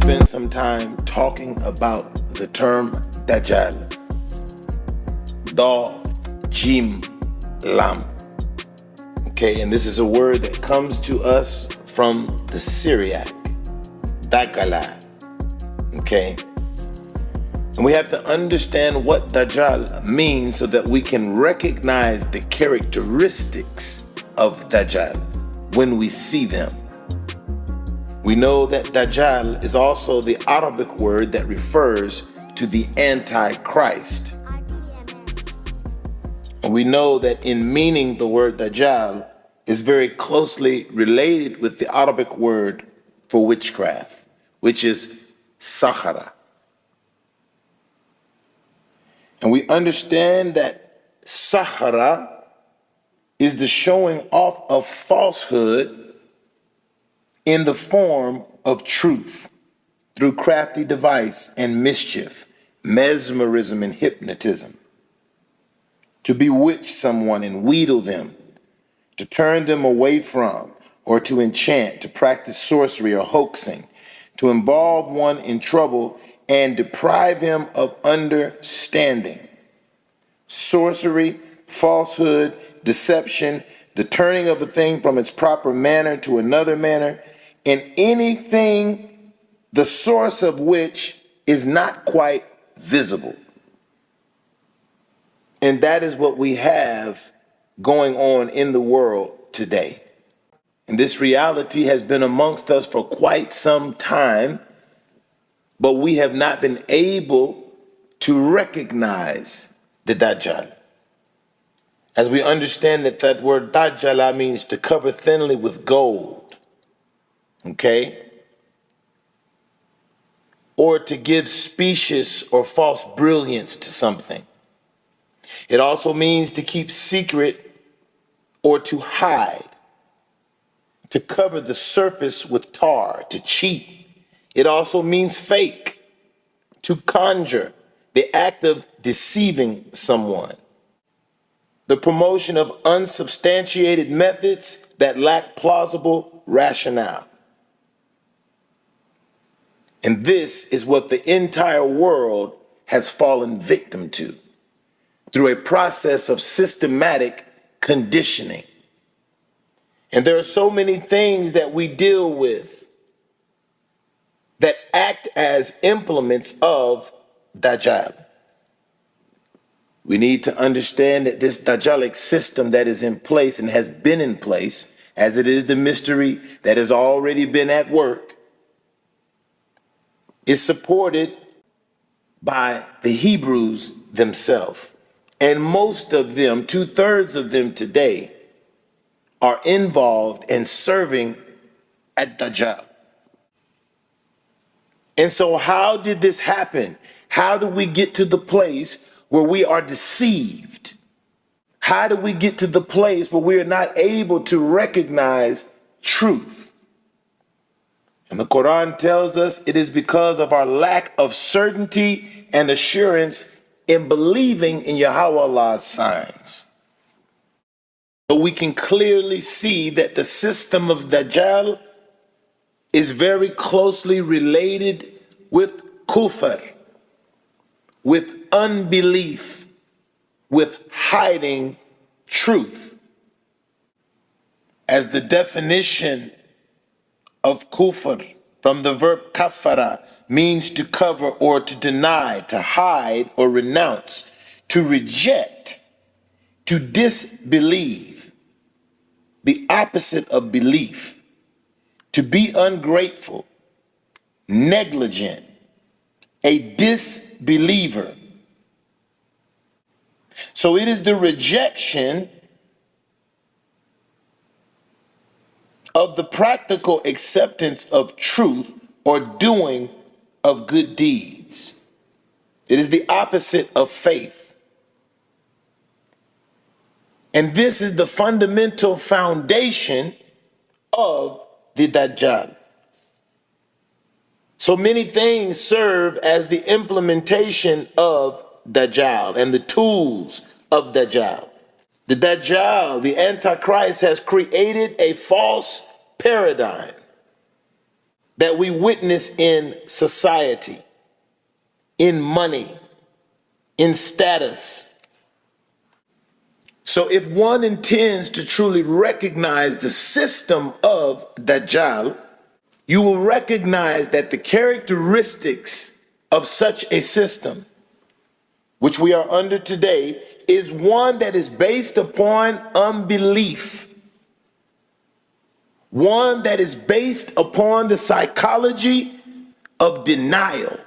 spend some time talking about the term Dajjal. Da, Jim, Lam. Okay, and this is a word that comes to us from the Syriac, Dajjal. Okay, and we have to understand what Dajjal means so that we can recognize the characteristics of Dajjal when we see them. We know that Dajjal is also the Arabic word that refers to the Antichrist. And we know that in meaning the word Dajjal is very closely related with the Arabic word for witchcraft, which is Sahara. And we understand that Sahara is the showing off of falsehood in the form of truth through crafty device and mischief, mesmerism and hypnotism, to bewitch someone and wheedle them, to turn them away from, or to enchant, to practice sorcery or hoaxing, to involve one in trouble and deprive him of understanding. Sorcery, falsehood, deception, the turning of a thing from its proper manner to another manner, and anything the source of which is not quite visible. And that is what we have going on in the world today. And this reality has been amongst us for quite some time, but we have not been able to recognize the Dajjal. As we understand that word Dajjal means to cover thinly with gold. Okay? Or to give specious or false brilliance to something. It also means to keep secret or to hide, to cover the surface with tar, to cheat. It also means fake, to conjure, the act of deceiving someone, the promotion of unsubstantiated methods that lack plausible rationale. And this is what the entire world has fallen victim to through a process of systematic conditioning. And there are so many things that we deal with that act as implements of Dajjal. We need to understand that this Dajjalic system that is in place and has been in place, as it is the mystery that has already been at work, is supported by the Hebrews themselves. And most of them, 2/3 of them today, are involved in serving at Dajjal. And so how did this happen? How do we get to the place where we are deceived? How do we get to the place where we are not able to recognize truth? And the Quran tells us it is because of our lack of certainty and assurance in believing in Yahweh Allah's signs. But we can clearly see that the system of Dajjal is very closely related with kufr, with unbelief, with hiding truth. As the definition of kufr from the verb kafara means to cover or to deny, to hide or renounce, to reject, to disbelieve, the opposite of belief, to be ungrateful, negligent, a disbeliever. So it is the rejection of the practical acceptance of truth or doing of good deeds. It is the opposite of faith. And this is the fundamental foundation of the Dajjal. So many things serve as the implementation of Dajjal and the tools of Dajjal. The Dajjal, the Antichrist, has created a false paradigm that we witness in society, in money, in status. So if one intends to truly recognize the system of Dajjal, you will recognize that the characteristics of such a system, which we are under today, is one that is based upon unbelief. One that is based upon the psychology of denial.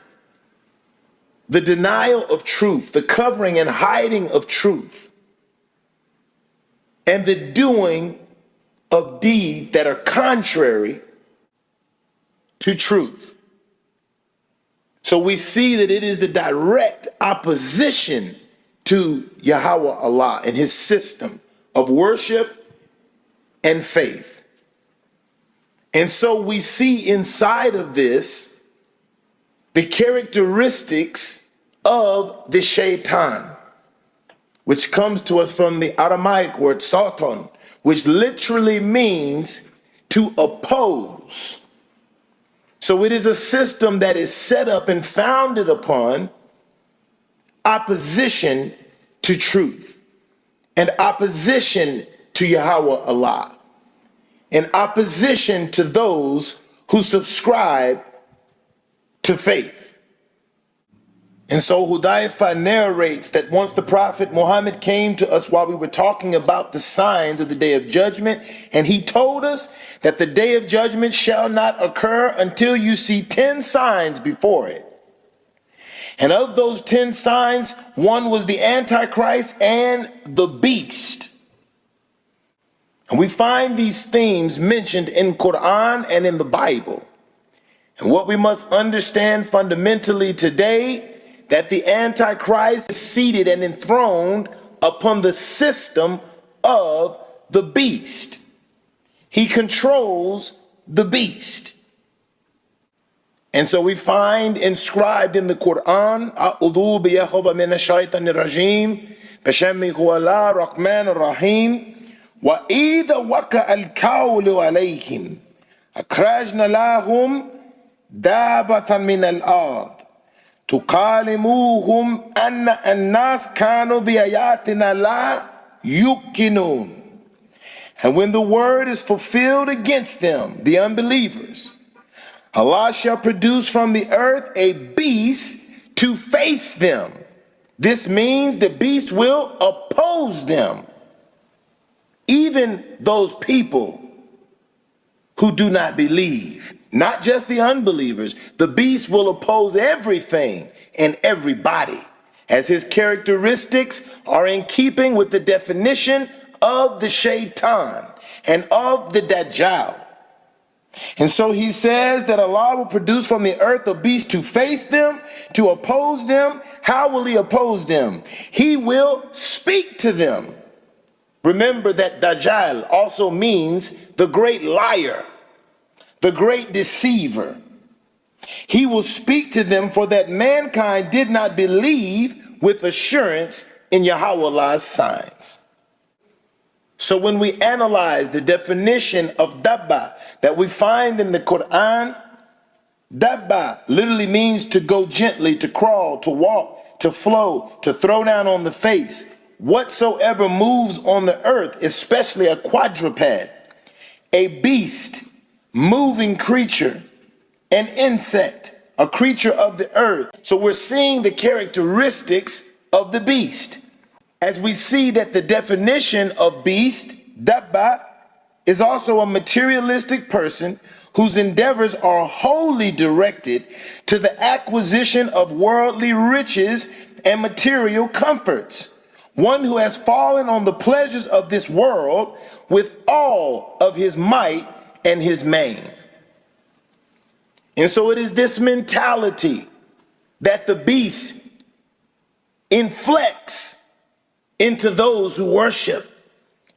The denial of truth, the covering and hiding of truth, and the doing of deeds that are contrary to truth. So we see that it is the direct opposition to Yahweh Allah and his system of worship and faith. And so we see inside of this the characteristics of the shaitan, which comes to us from the Aramaic word Satan, which literally means to oppose. So it is a system that is set up and founded upon opposition to truth and opposition to Yahweh Allah and opposition to those who subscribe to faith. And so Hudayfa narrates that once the Prophet Muhammad came to us while we were talking about the signs of the Day of Judgment, and he told us that the Day of Judgment shall not occur until you see 10 signs before it. And of those 10 signs, one was the Antichrist and the beast. And we find these themes mentioned in Quran and in the Bible. And what we must understand fundamentally today, that the Antichrist is seated and enthroned upon the system of the beast. He controls the beast. And so we find inscribed in the Quran, A'udhu bi Yahweh min ash-shaytanir rajim, Bismillah huwa ar-Rahman ar-Rahim, wa idha waka al-qawlu alayhim, akhrajna lahum dabatan min al-ard. تُقَالِمُوهُمْ أَنَّ النَّاسَ كَانُوا بِآيَاتِنَا لَا يُوقِنُونَ. And when the word is fulfilled against them, the unbelievers, Allah shall produce from the earth a beast to face them. This means the beast will oppose them. Even those people who do not believe. Not just the unbelievers. The beast will oppose everything and everybody, as his characteristics are in keeping with the definition of the shaitan and of the Dajjal. And so he says that Allah will produce from the earth a beast to face them, to oppose them. How will he oppose them? He will speak to them. Remember that Dajjal also means the great liar, the great deceiver. He will speak to them, for that mankind did not believe with assurance in Yahweh Allah's signs. So when we analyze the definition of dabba that we find in the Quran, dabba literally means to go gently, to crawl, to walk, to flow, to throw down on the face. Whatsoever moves on the earth, especially a quadruped, a beast, moving creature, an insect, a creature of the earth. So we're seeing the characteristics of the beast. As we see that the definition of beast, dabba, is also a materialistic person whose endeavors are wholly directed to the acquisition of worldly riches and material comforts. One who has fallen on the pleasures of this world with all of his might and his main. And so it is this mentality that the beast inflects into those who worship.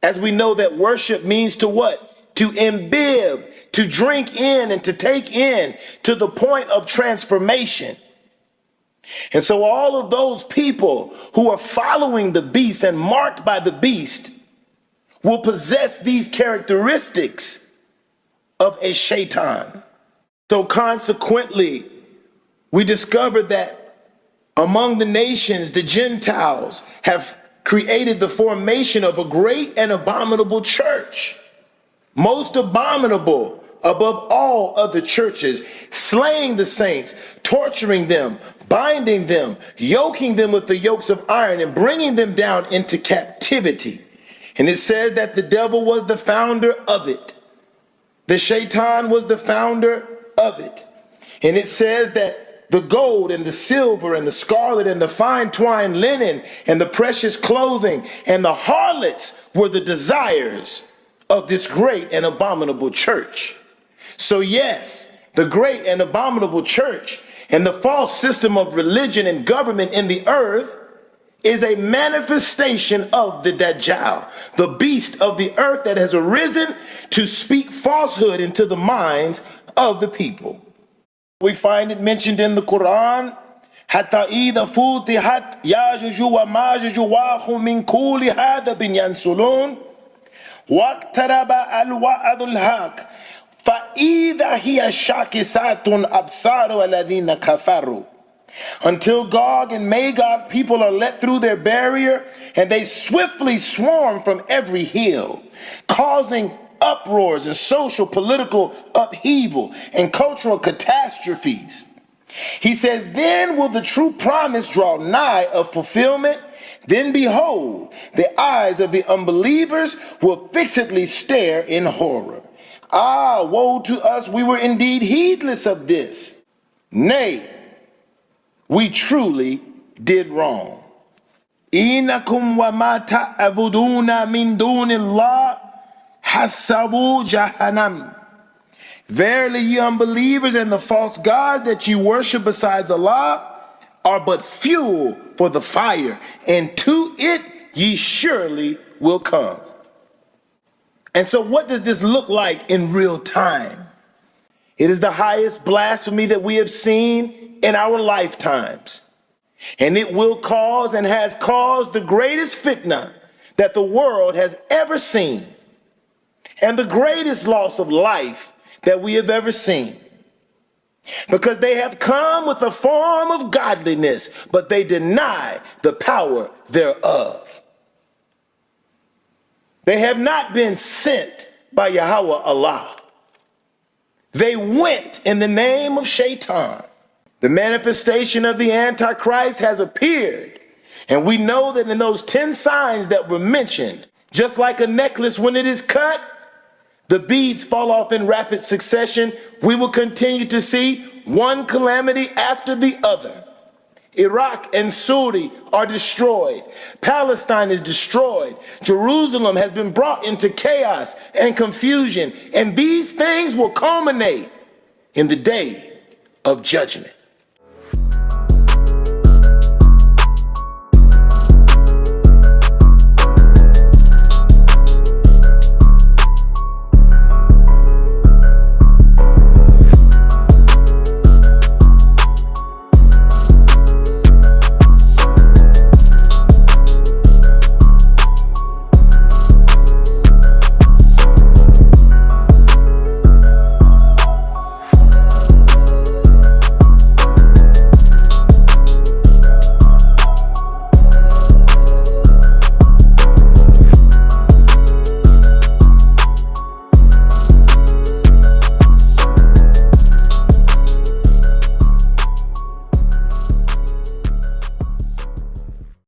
As we know that worship means to what? To imbibe, to drink in and to take in to the point of transformation. And so all of those people who are following the beast and marked by the beast will possess these characteristics of a shaitan. So consequently, we discovered that among the nations, the Gentiles have created the formation of a great and abominable church, most abominable above all other churches, slaying the saints, torturing them, binding them, yoking them with the yokes of iron, and bringing them down into captivity. And it says that the devil was the founder of it. The Shaitan was the founder of it. And it says that the gold and the silver and the scarlet and the fine twined linen and the precious clothing and the harlots were the desires of this great and abominable church. So yes, the great and abominable church and the false system of religion and government in the earth is a manifestation of the Dajjal, the beast of the earth that has arisen to speak falsehood into the minds of the people. We find it mentioned in the Quran, حتى إذا فتحت ياجوج وماجوج وهم من كل هدب ينسلون واقترب الوعد الحق فإذا هي شاخصة أبصار الذين كفروا. Until Gog and Magog people are let through their barrier, and they swiftly swarm from every hill, causing uproars and social political upheaval and cultural catastrophes. He says, then will the true promise draw nigh of fulfillment. Then behold, the eyes of the unbelievers will fixedly stare in horror. Ah, woe to us, we were indeed heedless of this. Nay, we truly did wrong. Innakum wa ma ta'buduna min dunillah hasabu jahannam. Verily, ye unbelievers and the false gods that you worship besides Allah are but fuel for the fire, and to it ye surely will come. And so what does this look like in real time? It is the highest blasphemy that we have seen in our lifetimes. And it will cause and has caused the greatest fitna that the world has ever seen, and the greatest loss of life that we have ever seen. Because they have come with a form of godliness, but they deny the power thereof. They have not been sent by Yahweh Allah. They went in the name of Shaitan. The manifestation of the Antichrist has appeared, and we know that in those 10 signs that were mentioned, just like a necklace when it is cut, the beads fall off in rapid succession. We will continue to see one calamity after the other. Iraq and Syria are destroyed. Palestine is destroyed. Jerusalem has been brought into chaos and confusion. And these things will culminate in the day of judgment.